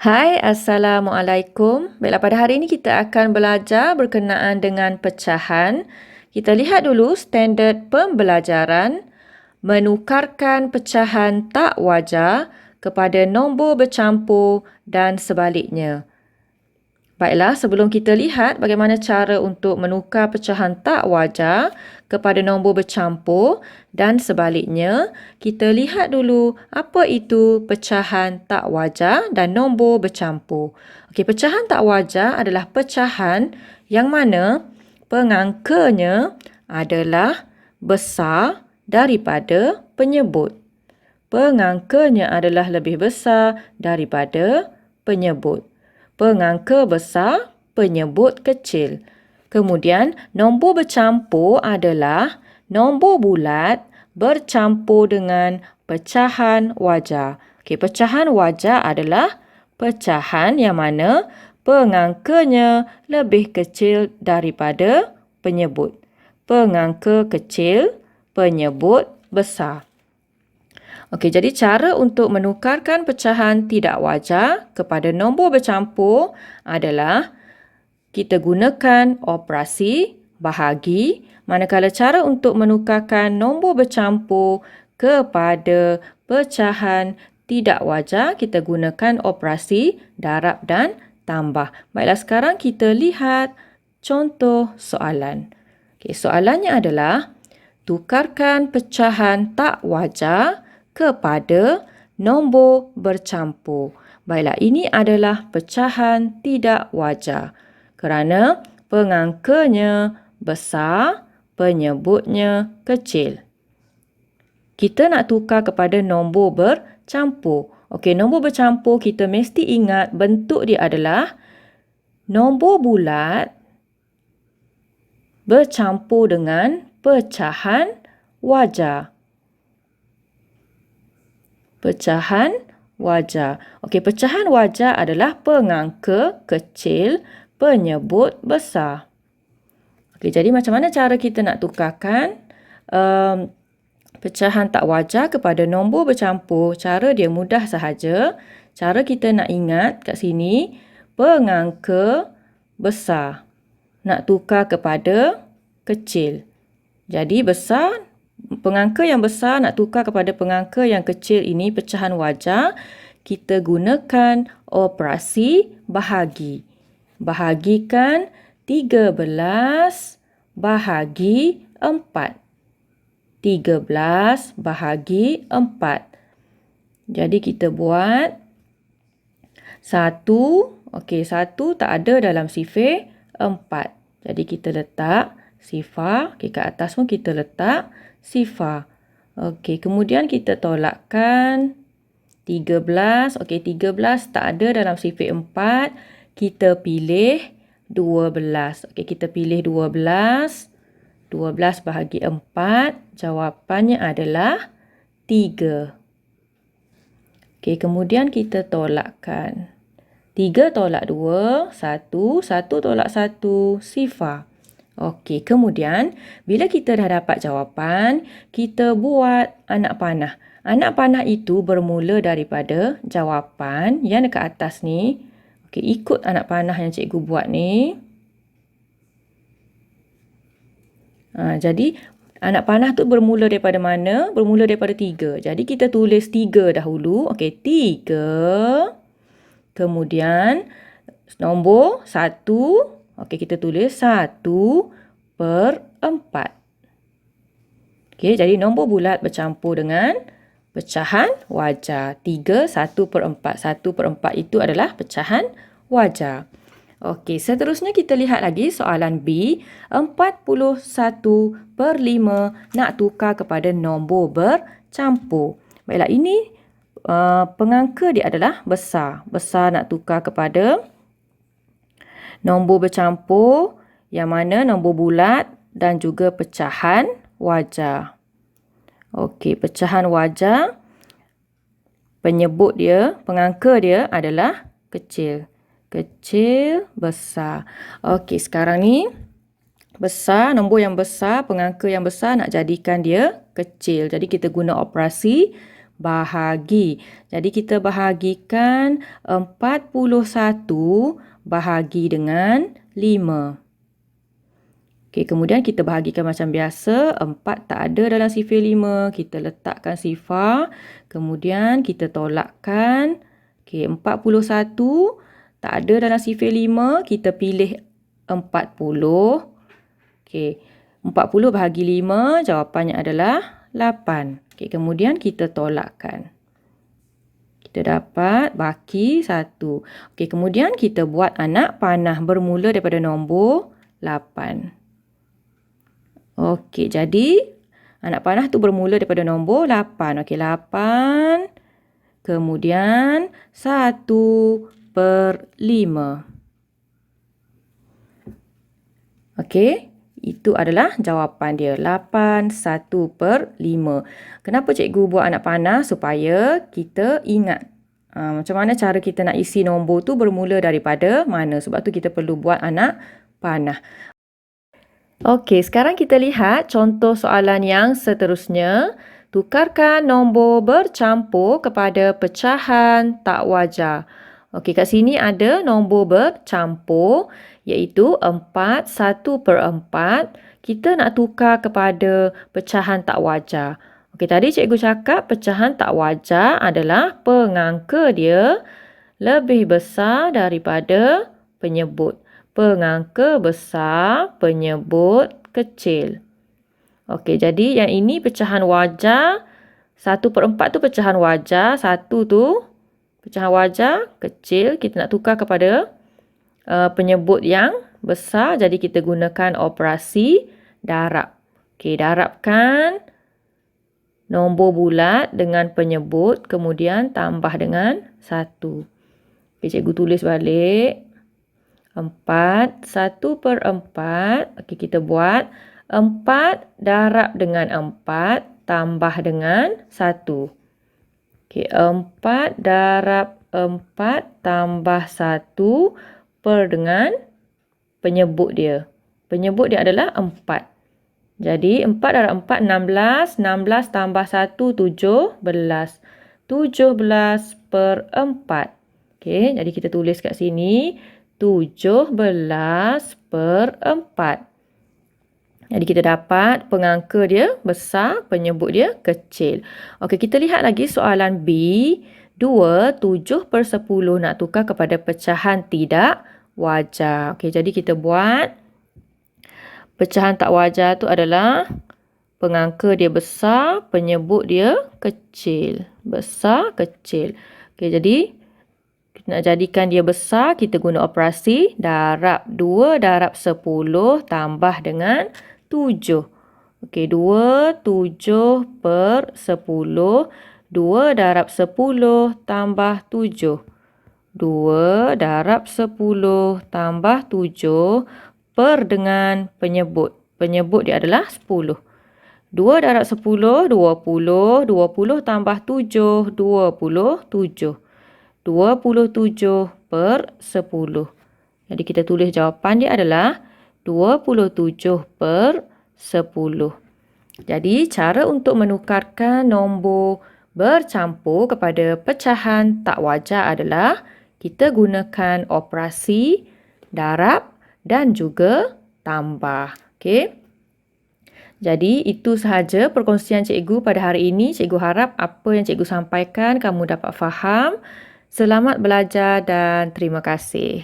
Hai, Assalamualaikum. Baiklah, pada hari ini kita akan belajar berkenaan dengan pecahan. Kita lihat dulu standard pembelajaran. Menukarkan pecahan tak wajar kepada nombor bercampur dan sebaliknya. Baiklah, sebelum kita lihat bagaimana cara untuk menukar pecahan tak wajar kepada nombor bercampur dan sebaliknya, kita lihat dulu apa itu pecahan tak wajar dan nombor bercampur. Okey, pecahan tak wajar adalah pecahan yang mana pengangkanya adalah besar daripada penyebut. Pengangkanya adalah lebih besar daripada penyebut. Pengangka besar, penyebut kecil. Kemudian, nombor bercampur adalah nombor bulat bercampur dengan pecahan wajar. Okey, pecahan wajar adalah pecahan yang mana pengangkanya lebih kecil daripada penyebut. Pengangka kecil, penyebut besar. Okey, jadi cara untuk menukarkan pecahan tidak wajar kepada nombor bercampur adalah kita gunakan operasi bahagi, manakala cara untuk menukarkan nombor bercampur kepada pecahan tidak wajar kita gunakan operasi darab dan tambah. Baiklah, sekarang kita lihat contoh soalan. Okey, soalannya adalah tukarkan pecahan tak wajar kepada nombor bercampur. Baiklah, ini adalah pecahan tidak wajar kerana pengangkanya besar, penyebutnya kecil. Kita nak tukar kepada nombor bercampur. Okey, nombor bercampur kita mesti ingat bentuk dia adalah nombor bulat bercampur dengan pecahan wajar. Pecahan wajar. Okey, pecahan wajar adalah pengangka kecil, penyebut besar. Okey, jadi macam mana cara kita nak tukarkan pecahan tak wajar kepada nombor bercampur? Cara dia mudah sahaja. Cara kita nak ingat kat sini, pengangka besar nak tukar kepada kecil. Jadi besar, pengangka yang besar nak tukar kepada pengangka yang kecil ini pecahan wajar. Kita gunakan operasi bahagi. Bahagikan 13 bahagi 4. 13 bahagi 4. Jadi kita buat 1. Okey, 1 tak ada dalam sifir 4. Jadi kita letak sifar. Okey, kat atas pun kita letak sifar. Okey, kemudian kita tolakkan 13. Okey, 13 tak ada dalam sifir 4. Kita pilih 12. Okey, kita pilih 12. 12 bahagi 4. Jawapannya adalah 3. Okey, kemudian kita tolakkan. 3 tolak 2, 1. 1 tolak 1, sifar. Okey, kemudian bila kita dah dapat jawapan, kita buat anak panah. Anak panah itu bermula daripada jawapan yang dekat atas ni. Okey, ikut anak panah yang cikgu buat ni. Jadi, anak panah tu bermula daripada mana? Bermula daripada 3. Jadi, kita tulis 3 dahulu. Okey, 3. Kemudian, nombor 1. Okey, kita tulis 1/4. Okey, jadi nombor bulat bercampur dengan pecahan wajar. 3, 1/4. 1/4 itu adalah pecahan wajar. Okey, seterusnya kita lihat lagi soalan B. 41/5 nak tukar kepada nombor bercampur. Baiklah, ini pengangka dia adalah besar. Besar nak tukar kepada nombor bercampur yang mana nombor bulat dan juga pecahan wajar. Okey, pecahan wajar, penyebut dia, pengangka dia adalah kecil. Kecil, besar. Okey, sekarang ni besar, nombor yang besar, pengangka yang besar nak jadikan dia kecil. Jadi kita guna operasi bahagi. Jadi kita bahagikan 41 bahagi dengan 5. Okey, kemudian kita bahagikan macam biasa. 4 tak ada dalam sifar 5. Kita letakkan sifar. Kemudian kita tolakkan. Okey, 41 tak ada dalam sifar 5. Kita pilih 40. Okey, 40 bahagi 5. Jawapannya adalah 8. Okey, kemudian kita tolakkan. Kita dapat baki 1. Okey, kemudian kita buat anak panah bermula daripada nombor 8. Okey, jadi anak panah tu bermula daripada nombor 8. Okey, 8. Kemudian 1/5. Okey, itu adalah jawapan dia. 8 1/5. Kenapa cikgu buat anak panah? Supaya kita ingat macam mana cara kita nak isi nombor tu bermula daripada mana. Sebab tu kita perlu buat anak panah. Okey, sekarang kita lihat contoh soalan yang seterusnya. Tukarkan nombor bercampur kepada pecahan tak wajar. Okey, kat sini ada nombor bercampur iaitu 4 1/4. Kita nak tukar kepada pecahan tak wajar. Okey, tadi cikgu cakap pecahan tak wajar adalah pengangka dia lebih besar daripada penyebut. Pengangka besar, penyebut kecil. Okey, jadi yang ini pecahan wajar. 1/4 tu pecahan wajar. 1 tu pecahan wajar kecil. Kita nak tukar kepada penyebut yang besar. Jadi kita gunakan operasi darab. Okey, darabkan nombor bulat dengan penyebut. Kemudian tambah dengan 1. Okey, cikgu tulis balik. 4 1/4. Okey, kita buat 4 darab dengan 4 tambah dengan 1. Okey, 4 darab 4 tambah 1 per dengan penyebut dia. Penyebut dia adalah 4. Jadi 4 darab 4 16. 16 tambah 1 17. 17/4. Okey, jadi kita tulis kat sini 17/4. Jadi kita dapat pengangka dia besar, penyebut dia kecil. Okey, kita lihat lagi soalan B. 2 7/10 nak tukar kepada pecahan tidak wajar. Okey, jadi kita buat pecahan tak wajar tu adalah pengangka dia besar, penyebut dia kecil. Besar, kecil. Okey, jadi nak jadikan dia besar, kita guna operasi darab. 2 darab 10 tambah dengan 7. Okey, 2 7/10. 2 darab 10 tambah 7. 2 darab 10 tambah 7 per dengan penyebut. Penyebut dia adalah 10. 2 darab 10, 20. 20 tambah 7, 27. 27/10. Jadi kita tulis jawapan dia adalah 27/10. Jadi cara untuk menukarkan nombor bercampur kepada pecahan tak wajar adalah kita gunakan operasi darab dan juga tambah. Okey. Jadi itu sahaja perkongsian cikgu pada hari ini. Cikgu harap apa yang cikgu sampaikan kamu dapat faham. Selamat belajar dan terima kasih.